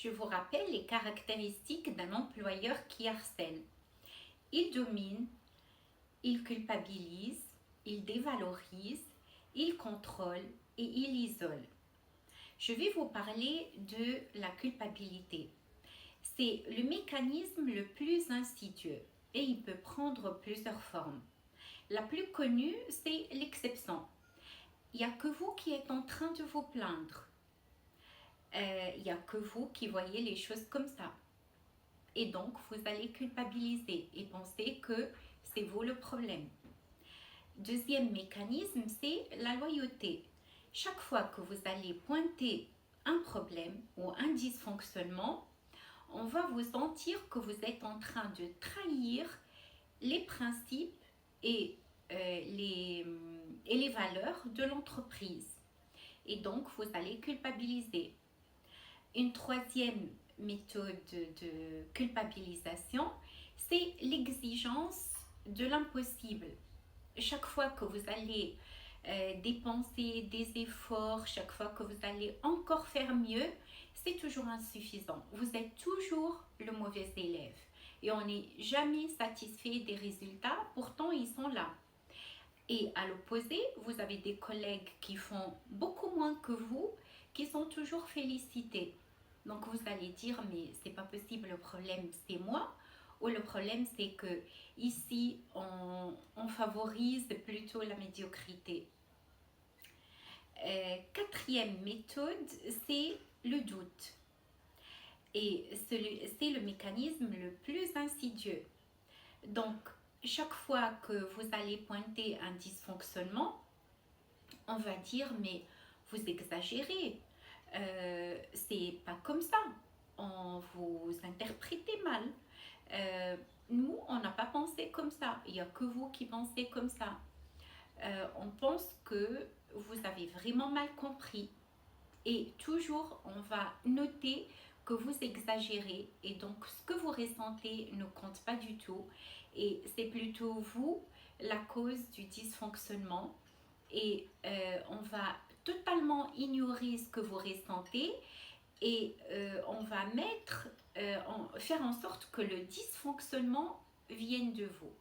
Je vous rappelle les caractéristiques d'un employeur qui harcèle. Il domine, il culpabilise, il dévalorise, il contrôle et il isole. Je vais vous parler de la culpabilité. C'est le mécanisme le plus insidieux et il peut prendre plusieurs formes. La plus connue, c'est l'exception. Il n'y a que vous qui êtes en train de vous plaindre. Il n'y a que vous qui voyez les choses comme ça. Et donc, vous allez culpabiliser et penser que c'est vous le problème. Deuxième mécanisme, c'est la loyauté. Chaque fois que vous allez pointer un problème ou un dysfonctionnement, on va vous sentir que vous êtes en train de trahir les principes et, les valeurs de l'entreprise. Et donc, vous allez culpabiliser. Une troisième méthode de culpabilisation, c'est l'exigence de l'impossible. Chaque fois que vous allez dépenser des efforts, chaque fois que vous allez encore faire mieux, c'est toujours insuffisant. Vous êtes toujours le mauvais élève et on n'est jamais satisfait des résultats, pourtant ils sont là. Et à l'opposé, vous avez des collègues qui font beaucoup moins que vous, qui sont toujours félicités. Donc vous allez dire, mais c'est pas possible, le problème c'est moi, ou le problème c'est que ici on favorise plutôt la médiocrité. Quatrième méthode, c'est le doute. Et c'est le mécanisme le plus insidieux. Donc, chaque fois que vous allez pointer un dysfonctionnement, on va dire, mais vous exagérez, c'est pas comme ça, on vous interprétez mal. Nous, on n'a pas pensé comme ça, il n'y a que vous qui pensez comme ça. On pense que vous avez vraiment mal compris. Et toujours, on va noter que vous exagérez et donc ce que vous ressentez ne compte pas du tout. Et c'est plutôt vous la cause du dysfonctionnement. Et on va totalement ignorer ce que vous ressentez et on va faire en sorte que le dysfonctionnement vienne de vous.